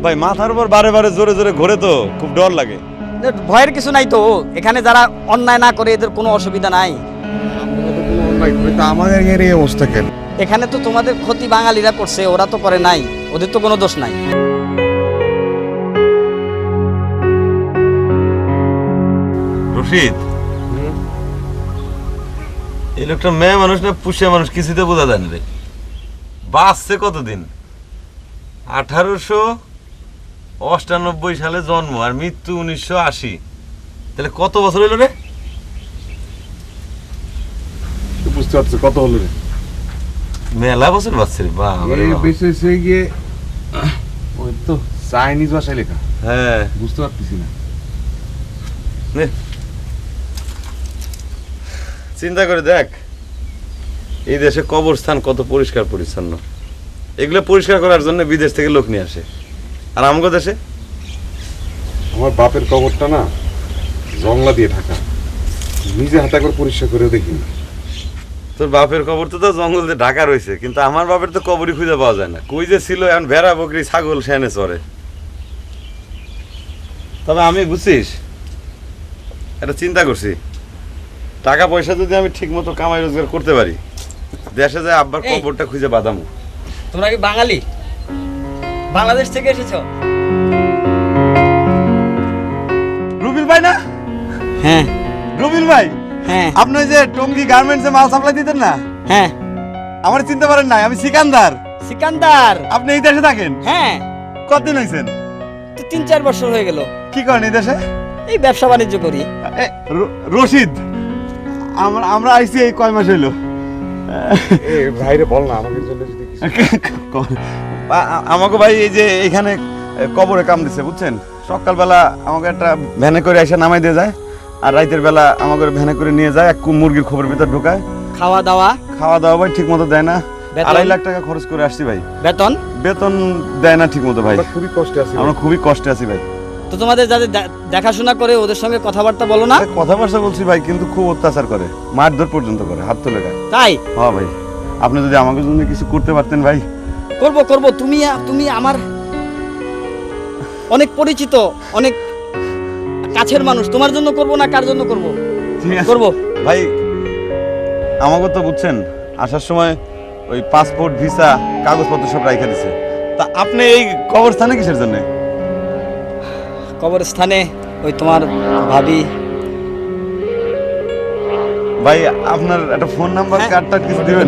ভাই মাথার উপর বারে বারে জোরে জোরে ঘোরে তো খুব ডর লাগে। ভয়ের কিছু নাই তো, এখানে যারা অন্যায় না করে এদের কোনো অসুবিধা নাই। আমাদের এই অবস্থা কেন? এখানে তো তোমাদের ক্ষতি বাঙালিরা করছে, ওরা তো করে নাই, ওদের তো কোনো দোষ নাই। রশিদ, এই লোকটা মেয়ে মানুষ না পুষে মানুষ কিছুতে বোঝা যায় না রে। বাঁচছে কতদিন? 1898 সালে জন্ম আর মৃত্যু 1980। তাহলে কত বছর হইল রে? বুঝতে পারছো কত হলো রে? মেলা বছর বাঁচছে রে। বেঁচেছে গিয়ে ওই তো চাইনিজ ভাষায় লেখা। হ্যাঁ, বুঝতে পারতেছি না। চিন্তা করে দেখ, এই দেশে কবরস্থান কত পরিষ্কার পরিচ্ছন্ন। এগুলো পরিষ্কার করার জন্য বিদেশ থেকে লোক নিয়ে আসে। আর আমগো দেশে আমার বাপের কবরটা না জংলা দিয়ে ঢাকা, নিজে হাতে করে পরিষ্কার করে দেখিনি। তোর বাপের কবর তো জঙ্গল দিয়ে ঢাকা রয়েছে, কিন্তু আমার বাপের তো কবরই খুঁজে পাওয়া যায় না। কই যে ছিল, এখন ভেড়া বকরি ছাগল সেনে চরে। তবে আমি বুঝছিস একটা চিন্তা করছি, টাকা পয়সা যদি আমি ঠিক মতো কামাই রোজগার করতে পারি, দেশে যায় আব্বার কবরটা খুঁজে বাঁধামো। তোমরা কি বাঙালি? বাংলাদেশ থেকে এসেছো? রুবিল ভাই না? হ্যাঁ। রুবিল ভাই, হ্যাঁ আপনি ওই যে টঙ্গী গার্মেন্টসে মাল সাপ্লাই দিতেন না? হ্যাঁ। আমার চিনতে পারেন না? আমি সিকান্দার। সিকান্দার? আপনি এই দেশে থাকেন? হ্যাঁ। কতদিন হয়েছেন? তো 3-4 বছর হয়ে গেল। কি করেন এই দেশে? এই ব্যবসা বাণিজ্য করি। রশিদ, আমরা আইছি এই কয় মাস হইলো। ভাইরে বল না আমাদের জন্য যদি আমাকে ভাই এই যে এখানে কবরে কাম দিছে বুঝছেন। সকালবেলা আমাকে একটা ভ্যানে করে এসে নামাই দিয়ে যায়, আর রাতের বেলা আমাকে ভ্যানে করে নিয়ে যায়, এক মুরগির খবরের ভিতর ঢোকায়। খাওয়া দাওয়া ভাই ঠিক মতো দেয় না। 2.5 লাখ টাকা খরচ করে আসছি ভাই। বেতন দেয় না ঠিক মতো ভাই। খুবই কষ্টে আছি, আমরা খুবই কষ্টে আছি ভাই। তো তোমাদের যাদের দেখাশোনা করে ওদের সঙ্গে কথাবার্তা বলো না? কথাবার্তা বলছি ভাই, কিন্তু খুব অত্যাচার করে, মারধর পর্যন্ত করে, হাত তুলে দেয়। তাই? হ্যাঁ ভাই, আপনি যদি আমাকে জন্য কিছু করতে পারতেন ভাই। করব। তুমি আমার অনেক পরিচিত, অনেক কাছের মানুষ। তোমার জন্য করব না কার জন্য করব? করব ভাই। আমাকে তো বুঝছেন, আসার সময় ওই পাসপোর্ট ভিসা কাগজপত্র সব রাইখা দিছে। তা আপনি এই কবরস্থানে কিসের জন্য? কবরস্থানে ওই তোমার ভাবি। ভাই আপনার একটা ফোন নাম্বার কার্ডটা কিছু দিবেন?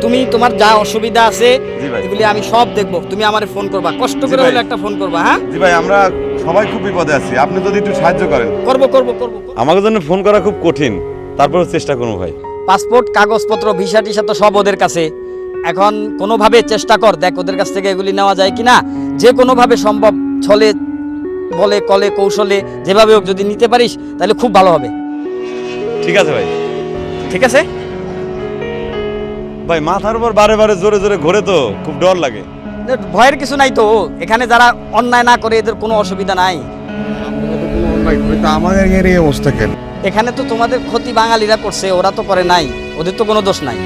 তুমি তোমার যা অসুবিধা আছে জি ভাই, এগুলি আমি সব দেখব। তুমি আমারে ফোন করবা, কষ্ট করে হলে একটা ফোন করবা। হ্যাঁ জি ভাই, আমরা সবাই খুব বিপদে আছি, আপনি যদি একটু সাহায্য করেন। করব। আমাদের জন্য ফোন করা খুব কঠিন, তারপরেও চেষ্টা করবো ভাই। পাসপোর্ট কাগজপত্র ভিসা টিসা তো সব ওদের কাছে। এখন কোনোভাবে চেষ্টা কর, দেখ ওদের কাছ থেকে এগুলি নেওয়া যায় কিনা। যে কোনোভাবে সম্ভব, ছলে বলে কলে কৌশলে যেভাবে হোক যদি নিতে পারিস তাহলে খুব ভালো হবে। ঠিক আছে ভাই। ঠিক আছে ভাই মাথার উপর বারে বারে জোরে জোরে ঘোরে তো খুব ডর লাগে। ভয়ের কিছু নাই তো, এখানে যারা অন্যায় না করে এদের কোনো অসুবিধা নাই। আমাদের এই অবস্থা কেন? এখানে তো তোমাদের ক্ষতি বাঙালিরা করছে, ওরা তো করে নাই, ওদের তো কোনো দোষ নাই।